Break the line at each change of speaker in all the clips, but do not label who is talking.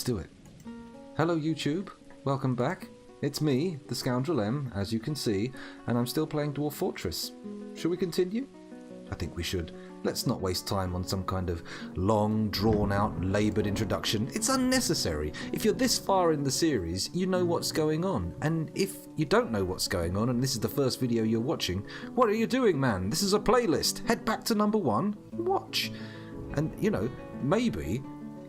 Let's do it. Hello YouTube, welcome back. It's me, the Scoundrel M, as you can see, and I'm still playing Dwarf Fortress. Should we continue? I think we should. Let's not waste time on some kind of long, drawn-out, laboured introduction. It's unnecessary. If you're this far in the series, you know what's going on. And if you don't know what's going on, and this is the first video you're watching, what are you doing, man? This is a playlist. Head back to number 1, watch. And, you know, maybe,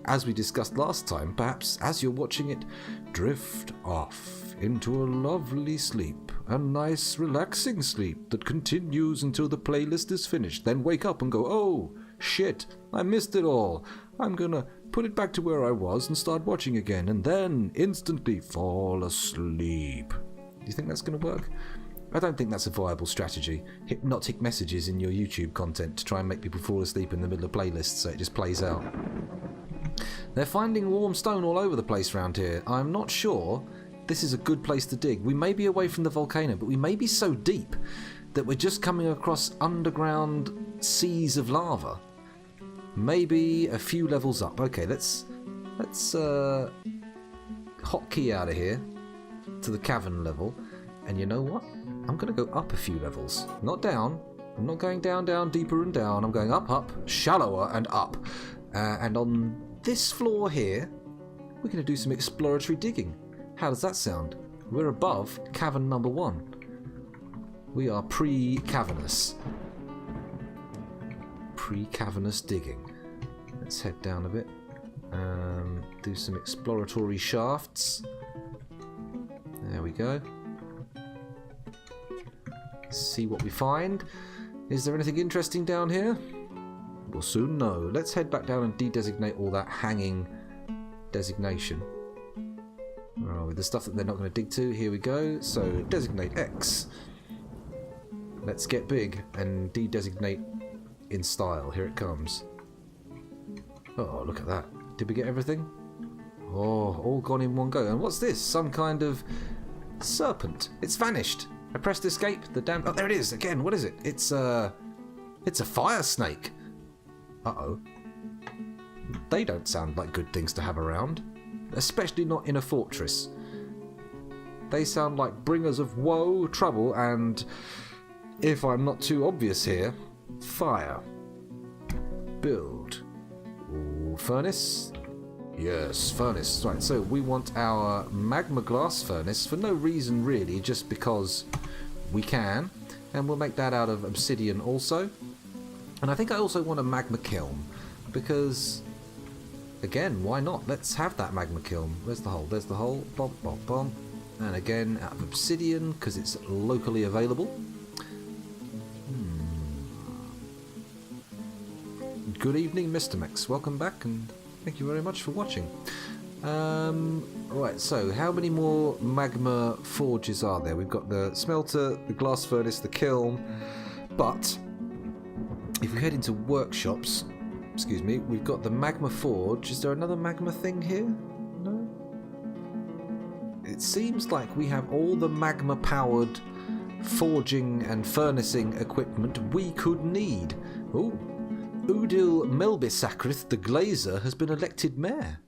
as we discussed last time, perhaps as you're watching it, drift off into a lovely sleep. A nice, relaxing sleep that continues until the playlist is finished. Then wake up and go, oh, shit, I missed it all. I'm gonna put it back to where I was and start watching again, and then instantly fall asleep. Do you think that's gonna work? I don't think that's a viable strategy. Hypnotic messages in your YouTube content to try and make people fall asleep in the middle of playlists so it just plays out. They're finding warm stone all over the place around here. I'm not sure this is a good place to dig. We may be away from the volcano, but we may be so deep that we're just coming across underground seas of lava. Maybe a few levels up. Okay, let's hotkey out of here to the cavern level. And you know what? I'm going to go up a few levels. Not down. I'm not going down, down, deeper and down. I'm going up, up, shallower and up. And on this floor here, we're going to do some exploratory digging. How does that sound? We're above cavern number 1. We are pre-cavernous. Pre-cavernous digging. Let's head down a bit. Do some exploratory shafts. There we go. See what we find. Is there anything interesting down here? We'll soon know. Let's head back down and de-designate all that hanging designation. Where are we? The stuff that they're not going to dig to. Here we go. So designate X. Let's get big and de-designate in style. Here it comes. Oh, look at that. Did we get everything? Oh, all gone in one go. And what's this? Some kind of serpent. It's vanished. I pressed escape. The damn... Oh, there it is. Again, what is it? It's a fire snake. Uh-oh. They don't sound like good things to have around. Especially not in a fortress. They sound like bringers of woe, trouble, and, if I'm not too obvious here, fire. Build. Ooh, furnace? Yes, furnace. Right, so we want our magma glass furnace for no reason really, just because we can. And we'll make that out of obsidian also. And I think I also want a magma kiln, because... Again, why not? Let's have that magma kiln. Where's the hole? There's the hole. Bom, bom, bom. And again, out of obsidian, because it's locally available. Good evening, Mr. Mex. Welcome back, and thank you very much for watching. Right, so how many more magma forges are there? We've got the smelter, the glass furnace, the kiln. But, if we head into workshops... Excuse me, we've got the magma forge. Is there another magma thing here? No? It seems like we have all the magma powered forging and furnacing equipment we could need. Oh, Udil Melbisakrith the Glazer has been elected mayor.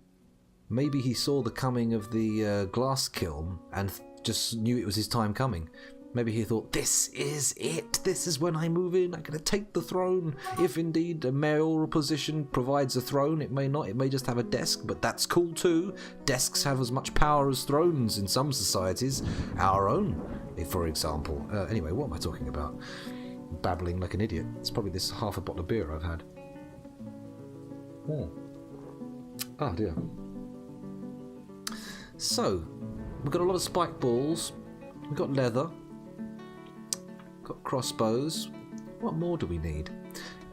Maybe he saw the coming of the glass kiln and just knew it was his time coming. Maybe he thought, this is it. This is when I move in. I'm going to take the throne. If indeed a mayoral position provides a throne, it may not. It may just have a desk, but that's cool too. Desks have as much power as thrones in some societies. Our own, for example. Anyway, what am I talking about? Babbling like an idiot. It's probably this half a bottle of beer I've had. Oh, oh dear. So, we've got a lot of spike balls. We've got leather. Got crossbows. What more do we need?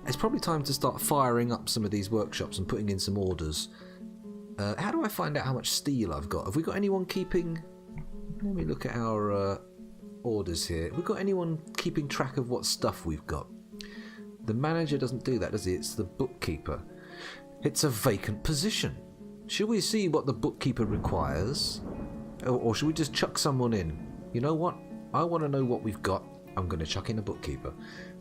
It's probably time to start firing up some of these workshops and putting in some orders. How do I find out how much steel I've got? Have we got anyone keeping... Let me look at our orders here. Have we got anyone keeping track of what stuff we've got? The manager doesn't do that, does he? It's the bookkeeper. It's a vacant position. Should we see what the bookkeeper requires? Or should we just chuck someone in? You know what? I want to know what we've got. I'm going to chuck in a bookkeeper.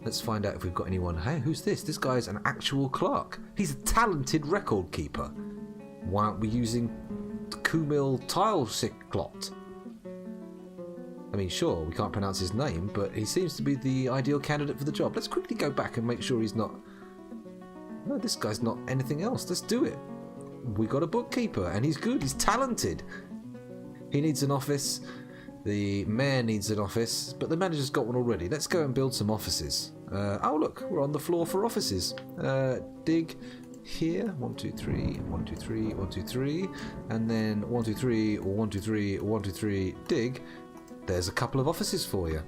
Let's find out if we've got anyone. Hey, who's this? This guy's an actual clerk. He's a talented record keeper. Why aren't we using Kumil Tilesiklot. I mean, sure, we can't pronounce his name, but he seems to be the ideal candidate for the job. Let's quickly go back and make sure he's not... No, this guy's not anything else. Let's do it. We got a bookkeeper, and he's good. He's talented. He needs an office. The mayor needs an office, but the manager's got one already. Let's go and build some offices. Oh, look, we're on the floor for offices. Dig here. 1, 2, 3, 1, 2, 3, 1, 2, 3. And then 1, 2, 3, 1, 2, 3, 1, 2, 3, dig. There's a couple of offices for you.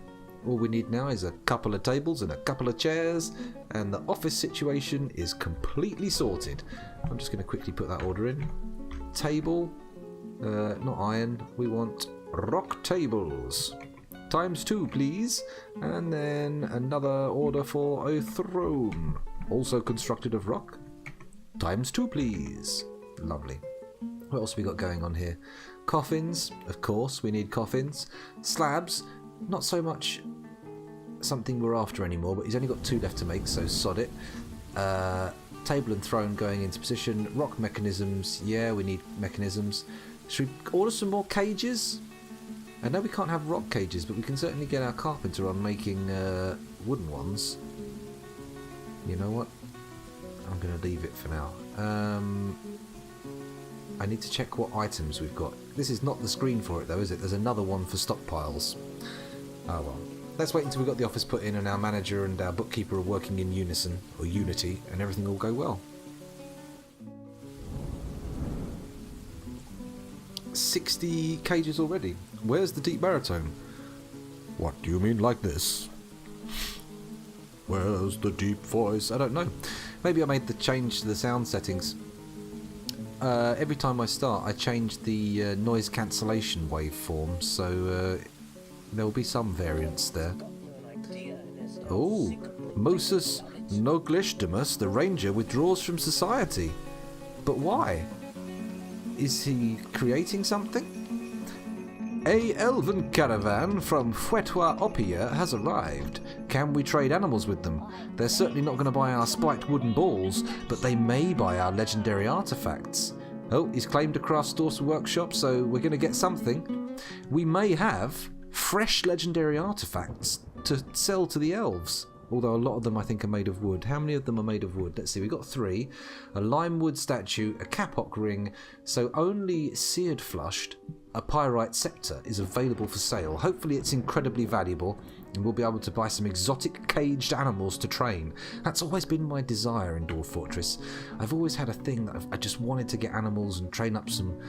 All we need now is a couple of tables and a couple of chairs, and the office situation is completely sorted. I'm just going to quickly put that order in. Table, not iron, we want rock tables. ×2, please. And then another order for a throne, also constructed of rock. ×2, please. Lovely. What else have we got going on here? Coffins, of course, we need coffins. Slabs, not so much something we're after anymore, but he's only got 2 left to make, so sod it. Table and throne going into position. Rock mechanisms, yeah, we need mechanisms. Should we order some more cages? I know we can't have rock cages, but we can certainly get our carpenter on making wooden ones. You know what? I'm going to leave it for now. I need to check what items we've got. This is not the screen for it though, is it? There's another one for stockpiles. Oh well. Let's wait until we've got the office put in and our manager and our bookkeeper are working in unison, or unity, and everything will go well. 60 cages already. Where's the deep baritone? What do you mean like this? Where's the deep voice? I don't know. Maybe I made the change to the sound settings. Every time I start, I change the noise cancellation waveform, so there will be some variance there. Oh, Moses Noglishtimus, the ranger, withdraws from society. But why? Is he creating something? A elven caravan from Fetwa Opia has arrived. Can we trade animals with them? They're certainly not going to buy our spiked wooden balls, but they may buy our legendary artifacts. Oh, he's claimed a craft store's workshop, so we're going to get something. We may have fresh legendary artifacts to sell to the elves. Although a lot of them I think are made of wood. How many of them are made of wood? Let's see, we've got 3. A limewood statue, a kapok ring, so only seared flushed. A pyrite scepter is available for sale. Hopefully it's incredibly valuable and we'll be able to buy some exotic caged animals to train. That's always been my desire in Dwarf Fortress. I've always had a thing that I just wanted to get animals and train up some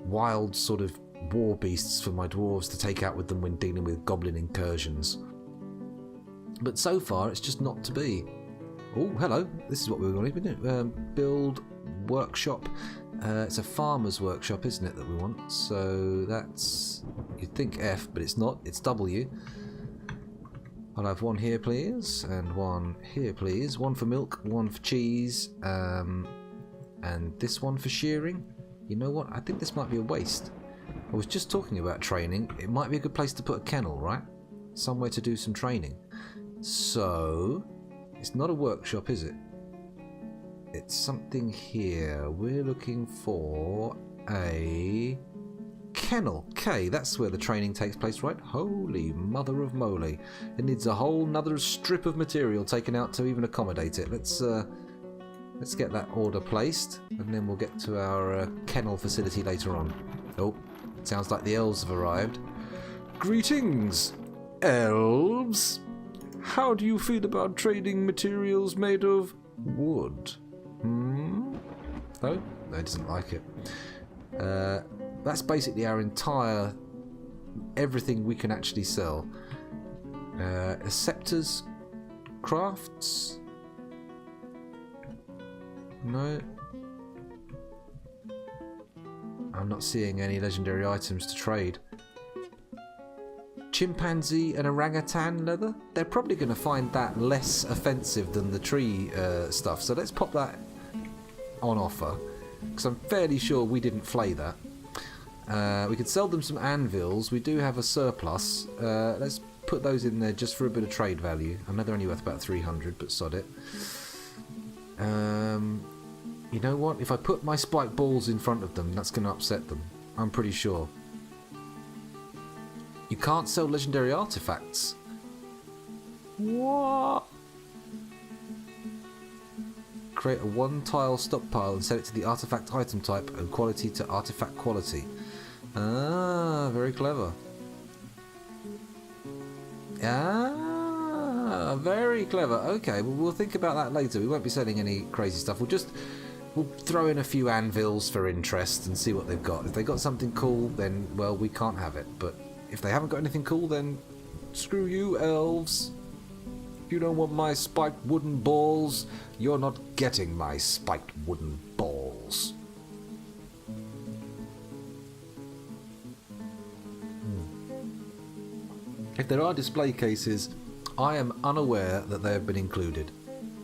wild sort of war beasts for my dwarves to take out with them when dealing with goblin incursions. But so far it's just not to be. Oh, hello. This is what we were going to do. Build workshop. It's a farmer's workshop, isn't it, that we want? So that's... You'd think F, but it's not. It's W. I'll have one here, please. And one here, please. One for milk, one for cheese. And this one for shearing. You know what? I think this might be a waste. I was just talking about training. It might be a good place to put a kennel, right? Somewhere to do some training. So... It's not a workshop, is it? It's something here. We're looking for a kennel. K, that's where the training takes place, right? Holy mother of moly. It needs a whole nother strip of material taken out to even accommodate it. Let's get that order placed, and then we'll get to our kennel facility later on. Oh, sounds like the elves have arrived. Greetings, elves! How do you feel about trading materials made of wood? No? No, he doesn't like it. That's basically our entire... everything we can actually sell. Scepters, crafts? No. I'm not seeing any legendary items to trade. Chimpanzee and orangutan leather? They're probably going to find that less offensive than the tree stuff, so let's pop that on offer, because I'm fairly sure we didn't flay that. We could sell them some anvils. We do have a surplus. Let's put those in there just for a bit of trade value. I know they're only worth about 300, but sod it. You know what? If I put my spike balls in front of them, that's going to upset them. I'm pretty sure. You can't sell legendary artifacts. What? Create a one-tile stockpile and set it to the artifact item type and quality to artifact quality. Ah, very clever. Ah, very clever. Okay, well, we'll think about that later. We won't be selling any crazy stuff. We'll throw in a few anvils for interest and see what they've got. If they've got something cool, then, well, we can't have it. But if they haven't got anything cool, then screw you, elves. If you don't want my spiked wooden balls, you're not getting my spiked wooden balls. If there are display cases, I am unaware that they have been included.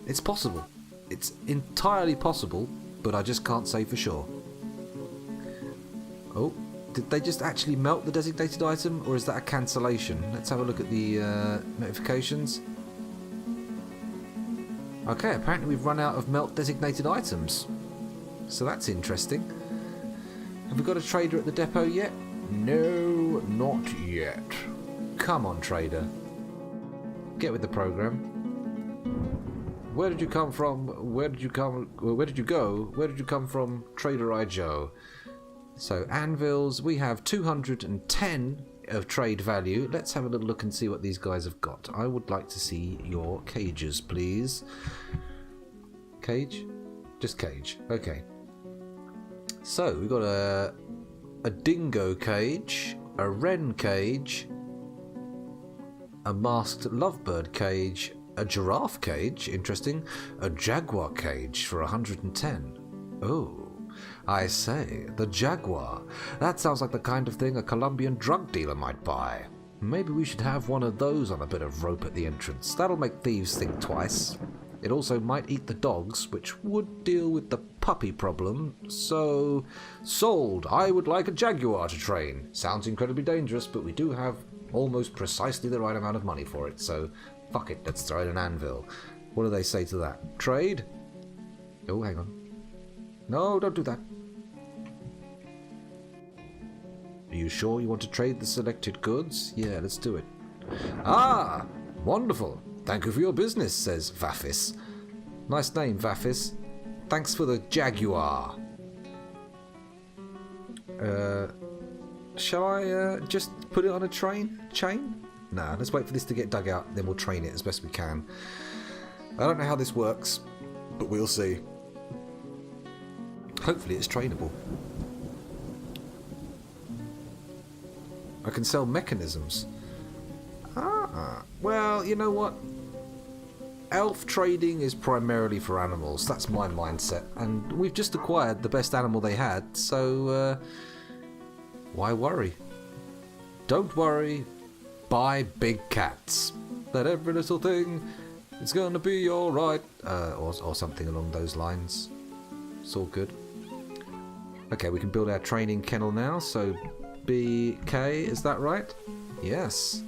It's possible. It's entirely possible, but I just can't say for sure. Oh, did they just actually melt the designated item, or is that a cancellation? Let's have a look at the notifications. Okay, apparently we've run out of melt designated items. So that's interesting. Have we got a trader at the depot yet? No, not yet. Come on, trader. Get with the program. Where did you come from? Where did you come? Where did you go? Where did you come from, Trader I Joe? So anvils, we have 210 of trade value. Let's have a little look and see what these guys have got. I would like to see your cages, please. Cage? Just cage. Okay. So we've got a dingo cage, a wren cage, a masked lovebird cage, a giraffe cage, interesting, a jaguar cage for 110. Oh, I say, the jaguar. That sounds like the kind of thing a Colombian drug dealer might buy. Maybe we should have one of those on a bit of rope at the entrance. That'll make thieves think twice. It also might eat the dogs, which would deal with the puppy problem. So, sold. I would like a jaguar to train. Sounds incredibly dangerous, but we do have almost precisely the right amount of money for it, so fuck it, let's throw in an anvil. What do they say to that? Trade? Oh, hang on. No, don't do that. Are you sure you want to trade the selected goods? Yeah, let's do it. Ah, wonderful. Thank you for your business, says Vaffis. Nice name, Vaffis. Thanks for the jaguar. Shall I just put it on a chain? Nah, let's wait for this to get dug out, then we'll train it as best we can. I don't know how this works, but we'll see. Hopefully it's trainable. I can sell mechanisms. Ah, well, you know what? Elf trading is primarily for animals. That's my mindset. And we've just acquired the best animal they had, so why worry? Don't worry. Buy big cats. That every little thing is gonna be alright. Or something along those lines. It's all good. Okay, we can build our training kennel now. So BK, is that right? Yes.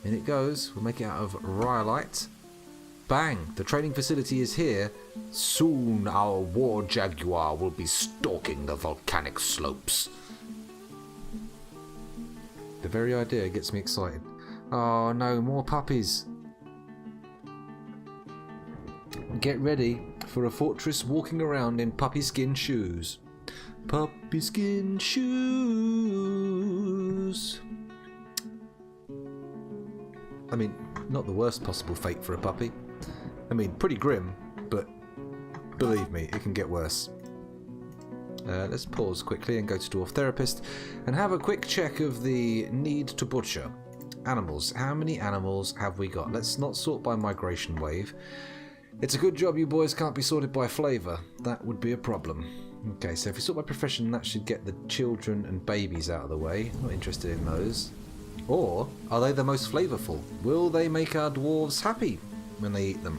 In it goes. We'll make it out of rhyolite. Bang! The training facility is here. Soon our war jaguar will be stalking the volcanic slopes. The very idea gets me excited. Oh no, more puppies. Get ready for a fortress walking around in puppy skin shoes. Puppy skin shoes. I mean, not the worst possible fate for a puppy. I mean, pretty grim, but believe me, it can get worse. Let's pause quickly and go to Dwarf Therapist and have a quick check of the need to butcher. Animals. How many animals have we got? Let's not sort by migration wave. It's a good job you boys can't be sorted by flavour. That would be a problem. Okay, so if we sort by profession, that should get the children and babies out of the way. Not interested in those. Or are they the most flavourful? Will they make our dwarves happy when they eat them?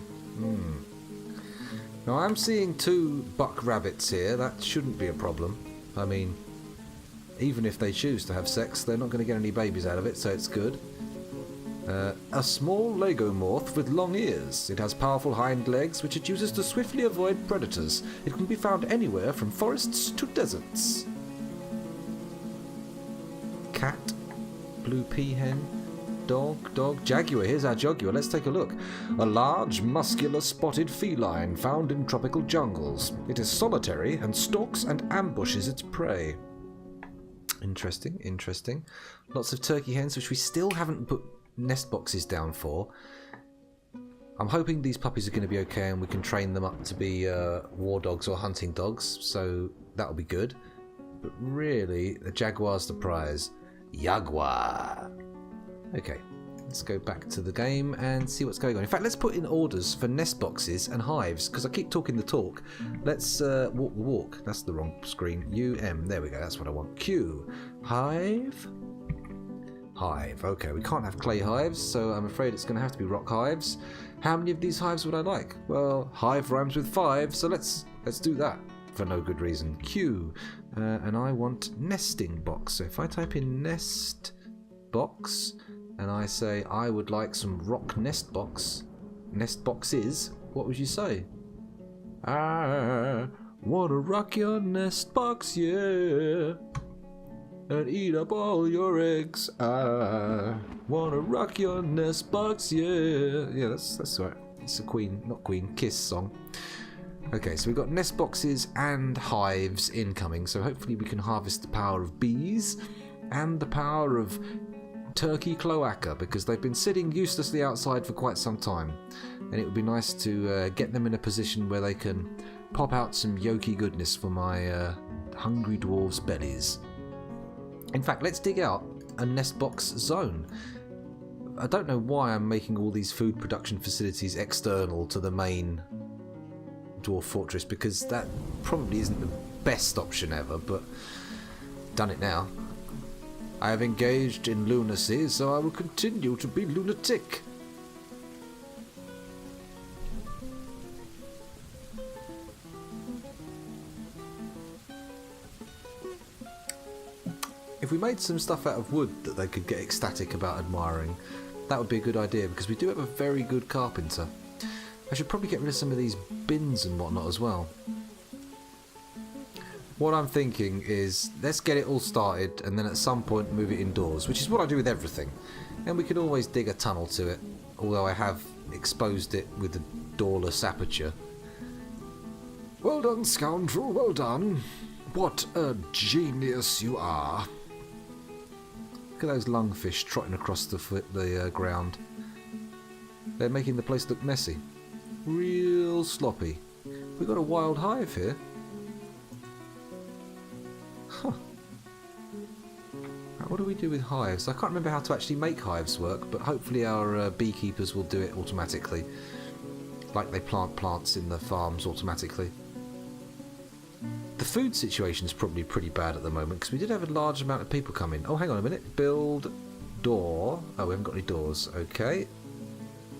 Now I'm seeing 2 buck rabbits here. That shouldn't be a problem. I mean, even if they choose to have sex, they're not going to get any babies out of it, so it's good. A small Legomorph with long ears. It has powerful hind legs, which it uses to swiftly avoid predators. It can be found anywhere from forests to deserts. cat, blue peahen, dog, jaguar. Here's our jaguar. Let's take a look. A large, muscular, spotted feline found in tropical jungles. It is solitary and stalks and ambushes its prey. Interesting, interesting. Lots of turkey hens, which we still haven't put nest boxes down for. I'm hoping these puppies are going to be okay and we can train them up to be war dogs or hunting dogs, so that'll be good. But really, the jaguar's the prize. Jaguar! Okay, let's go back to the game and see what's going on. In fact, let's put in orders for nest boxes and hives, because I keep talking the talk. Let's walk the walk. That's the wrong screen. U-M, there we go, that's what I want. Q, hive. Hive, okay, we can't have clay hives, so I'm afraid it's going to have to be rock hives. How many of these hives would I like? Well, hive rhymes with 5, so let's do that for no good reason. Q, and I want nesting box. So if I type in nest box, and I say I would like some rock nest boxes, what would you say? I wanna rock your nest box, yeah, and eat up all your eggs. I wanna rock your nest box, yeah. Yeah, that's right. It's a Queen, not Queen, Kiss song. Okay, so we've got nest boxes and hives incoming, so hopefully we can harvest the power of bees and the power of turkey cloaca, because they've been sitting uselessly outside for quite some time, and it would be nice to get them in a position where they can pop out some yolky goodness for my hungry dwarves' bellies. In fact, let's dig out a nest box zone. I don't know why I'm making all these food production facilities external to the main dwarf fortress, because that probably isn't the best option ever, but done it now. I have engaged in lunacy, so I will continue to be lunatic. If we made some stuff out of wood that they could get ecstatic about admiring, that would be a good idea, because we do have a very good carpenter. I should probably get rid of some of these bins and whatnot as well. What I'm thinking is, let's get it all started and then at some point move it indoors, which is what I do with everything. And we can always dig a tunnel to it, although I have exposed it with a doorless aperture. Well done, scoundrel, well done. What a genius you are. Look at those lungfish trotting across the ground. They're making the place look messy. Real sloppy. We've got a wild hive here. Huh. What do we do with hives? I can't remember how to actually make hives work, but hopefully our beekeepers will do it automatically. Like they plant plants in the farms automatically. The food situation is probably pretty bad at the moment, because we did have a large amount of people come in. Oh, hang on a minute. Build door. Oh, we haven't got any doors. Okay.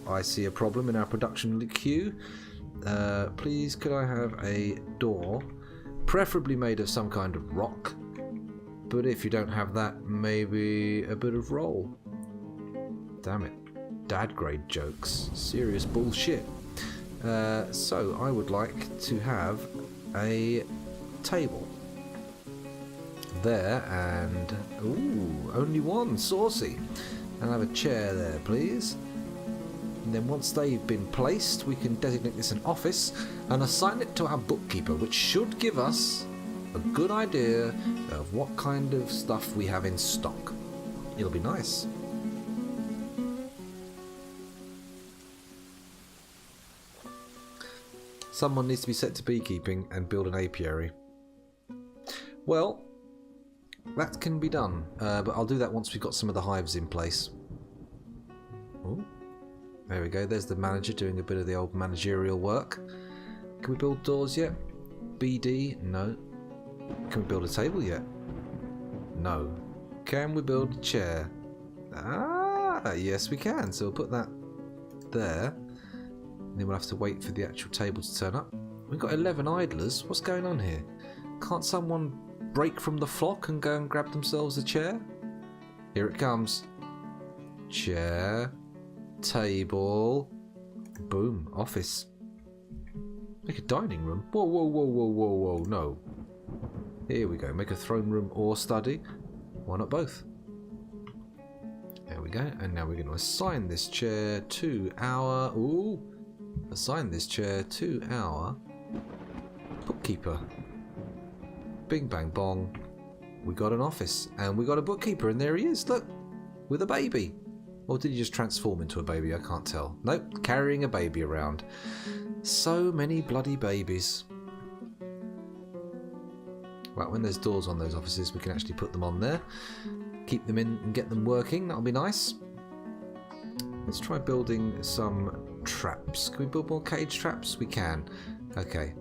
I see a problem in our production queue. Please, could I have a door? Preferably made of some kind of rock. But if you don't have that, maybe a bit of roll. Damn it. Dad grade jokes. Serious bullshit. So, I would like to have a table. There, and... ooh, only one. Saucy. And have a chair there, please. And then once they've been placed, we can designate this an office and assign it to our bookkeeper, which should give us a good idea of what kind of stuff we have in stock. It'll be nice. Someone needs to be set to beekeeping and build an apiary. Well, that can be done, but I'll do that once we've got some of the hives in place. Ooh. There we go, there's the manager doing a bit of the old managerial work. Can we build doors yet? BD? No. Can we build a table yet? No. Can we build a chair? Ah, yes we can. So we'll put that there. And then we'll have to wait for the actual table to turn up. We've got 11 idlers. What's going on here? Can't someone break from the flock and go and grab themselves a chair? Here it comes. Chair. Table. Boom. Office. Make a dining room. Whoa, whoa, whoa, whoa, whoa, whoa. No. Here we go. Make a throne room or study. Why not both? we go. And now we're going to assign this chair to our... Ooh! Assign this chair to our bookkeeper. Bing, bang, bong. We got an office. And we got a bookkeeper. And there he is. Look. With a baby. Or did he just transform into a baby? I can't tell. Nope. Carrying a baby around. So many bloody babies. Right, when there's doors on those offices, we can actually put them on there. Keep them in and get them working. That'll be nice. Let's try building some traps. Can we build more cage traps? We can. Okay.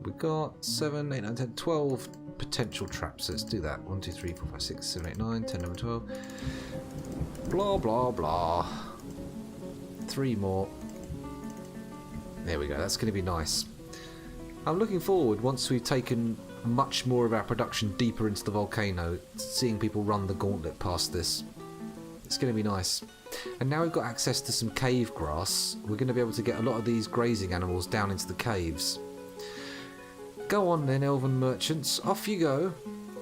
We've got 7, 8, 9, 10, 12 potential traps. Let's do that. 1, 2, 3, 4, 5, 6, 7, 8, 9, 10, 11, 12. Blah, blah, blah. 3 more. There we go. That's going to be nice. I'm looking forward, once we've taken much more of our production deeper into the volcano, seeing people run the gauntlet past this. It's going to be nice. And now we've got access to some cave grass, we're going to be able to get a lot of these grazing animals down into the caves. Go on then, elven merchants. Off you go.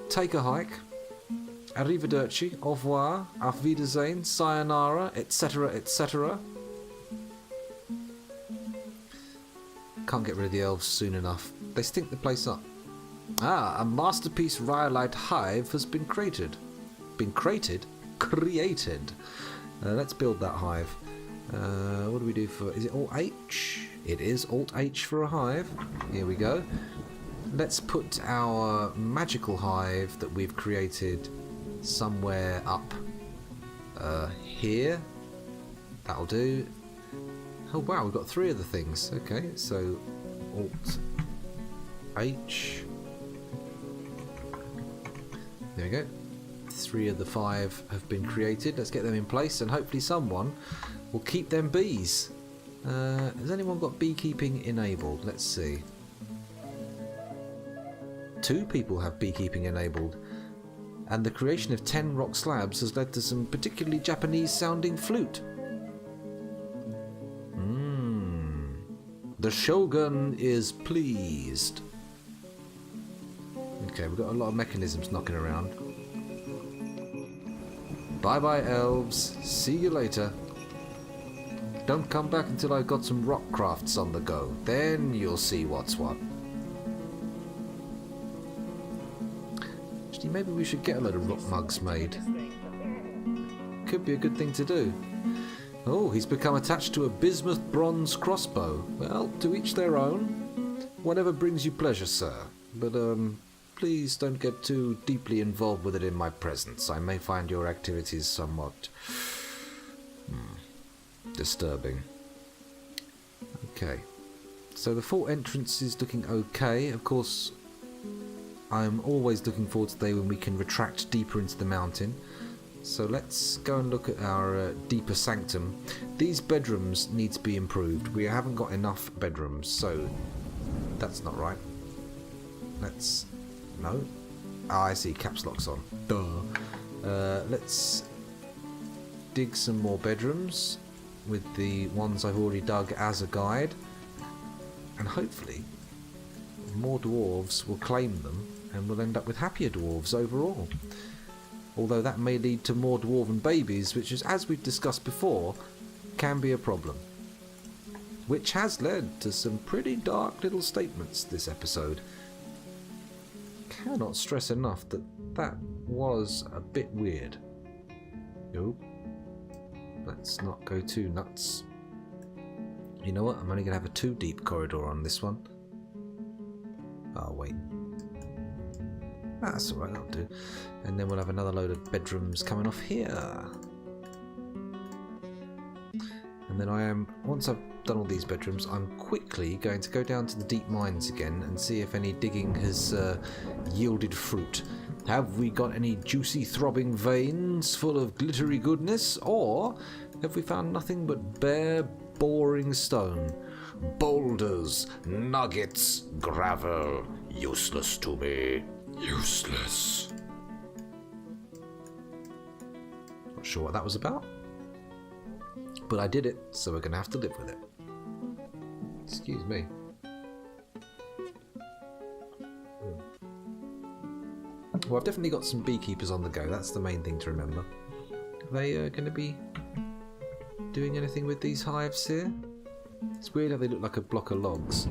Take a hike. Arrivederci, au revoir, auf Wiedersehen, sayonara, etc., etc. Can't get rid of the elves soon enough. They stink the place up. Ah, a masterpiece rhyolite hive has been created. Been created? Created. Let's build that hive. What do we do for... Is it Alt H? It is Alt H for a hive. Here we go. Let's put our magical hive that we've created somewhere up here. That'll do. Oh wow, we've got 3 of the things. Okay, so Alt H. There we go. 3 of the 5 have been created. Let's get them in place and hopefully someone will keep them bees. Has anyone got beekeeping enabled? Let's see. 2 people have beekeeping enabled. And the creation of 10 rock slabs has led to some particularly Japanese sounding flute. The Shogun is pleased. Okay, we've got a lot of mechanisms knocking around. Bye bye elves, see you later. Don't come back until I've got some rock crafts on the go. Then you'll see what's what. Actually, maybe we should get a load of rock mugs made. Could be a good thing to do. Oh, he's become attached to a bismuth bronze crossbow. Well, to each their own. Whatever brings you pleasure, sir. But, please don't get too deeply involved with it in my presence. I may find your activities somewhat... disturbing. Okay. So the fort entrance is looking okay. Of course, I'm always looking forward to the day when we can retract deeper into the mountain. So let's go and look at our deeper sanctum. These bedrooms need to be improved. We haven't got enough bedrooms, so that's not right. Let's... No? Ah, I see. Caps lock's on. Duh. Let's dig some more bedrooms with the ones I've already dug as a guide. And hopefully more dwarves will claim them and we'll end up with happier dwarves overall. Although that may lead to more dwarven babies, which is, as we've discussed before, can be a problem. Which has led to some pretty dark little statements this episode. Cannot stress enough that that was a bit weird. Nope. Let's not go too nuts. You know what? I'm only going to have a 2 deep corridor on this one. Oh, wait. That's alright, that'll do. And then we'll have another load of bedrooms coming off here. And then I am, once I've done all these bedrooms, I'm quickly going to go down to the deep mines again and see if any digging has yielded fruit. Have we got any juicy throbbing veins full of glittery goodness, or have we found nothing but bare, boring stone? Boulders, nuggets, gravel, useless to me. Useless. Not sure what that was about, but I did it, so we're going to have to live with it. Excuse me. Well, I've definitely got some beekeepers on the go. That's the main thing to remember. Are they going to be doing anything with these hives here? It's weird how they look like a block of logs.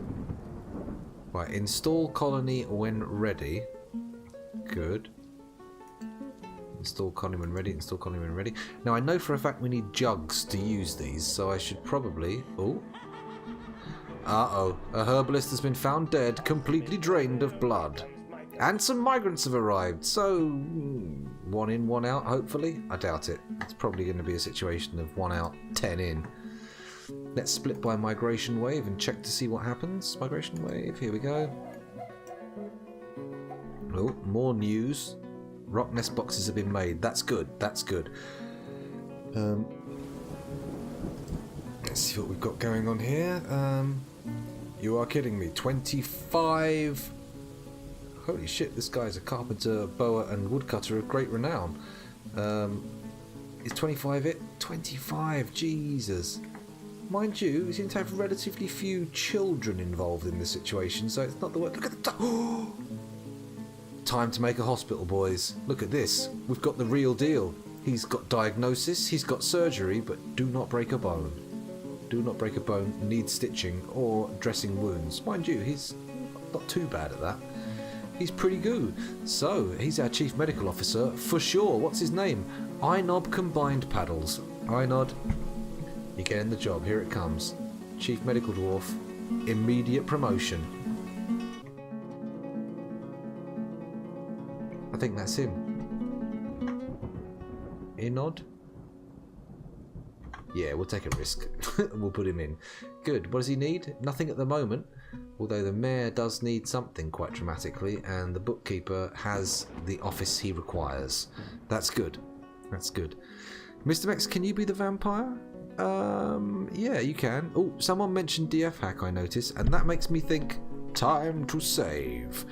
Right, install colony when ready. Good. Install colony when ready, install colony when ready. Now I know for a fact we need jugs to use these, so I should probably... Oh. Uh-oh. A herbalist has been found dead, completely drained of blood. And some migrants have arrived, so... one in, one out, hopefully. I doubt it. It's probably going to be a situation of 1 out, 10 in. Let's split by migration wave and check to see what happens. Migration wave, here we go. Oh, more news. Rock nest boxes have been made. That's good. That's good. Let's see what we've got going on here. You are kidding me. 25. Holy shit, this guy's a carpenter, bower and woodcutter of great renown. Is 25 it? 25, Jesus. Mind you, we seem to have relatively few children involved in this situation, so it's not the work. Look at the... Time to make a hospital, boys. Look at this. We've got the real deal. He's got diagnosis, he's got surgery, but do not break a bone. Do not break a bone, need stitching, or dressing wounds. Mind you, he's not too bad at that. He's pretty good. So, he's our chief medical officer, for sure. What's his name? Inob Combined Paddles. Inod, you're getting the job. Here it comes. Chief medical dwarf. Immediate promotion. I think that's him. Inod? Yeah, we'll take a risk. We'll put him in. Good. What does he need? Nothing at the moment. Although the mayor does need something quite dramatically, and the bookkeeper has the office he requires. That's good. That's good. Mr. Mex, can you be the vampire? Yeah, you can. Oh, someone mentioned DF hack, I notice, and that makes me think time to save.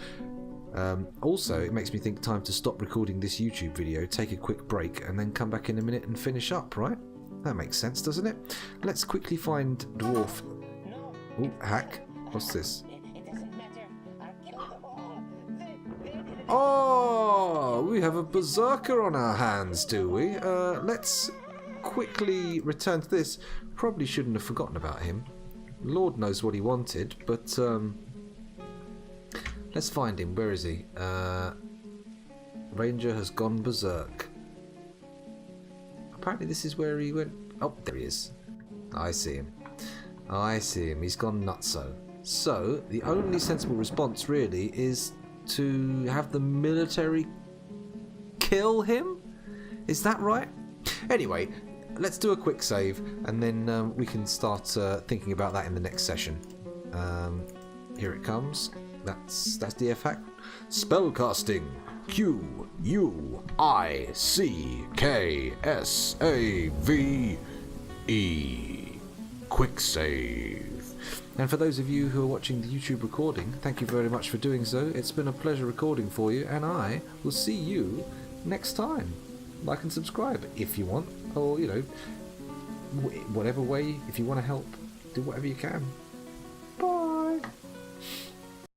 Also, it makes me think time to stop recording this YouTube video, take a quick break, and then come back in a minute and finish up, right? That makes sense, doesn't it? Let's quickly find dwarf. Oh, hack. What's this? Oh, we have a berserker on our hands, do we? Let's quickly return to this. Probably shouldn't have forgotten about him. Lord knows what he wanted, but let's find him. Where is he? Ranger has gone berserk. Apparently this is where he went. Oh, there he is. I see him. I see him. He's gone nutso. So, the only sensible response really is to have the military kill him? Is that right? Anyway, let's do a quick save and then we can start thinking about that in the next session. Here it comes. That's DF hack. Spellcasting. QUICKSAVE. Quick save. And for those of you who are watching the YouTube recording, thank you very much for doing so. It's been a pleasure recording for you, and I will see you next time. Like and subscribe if you want, or, you know, whatever way, if you want to help, do whatever you can.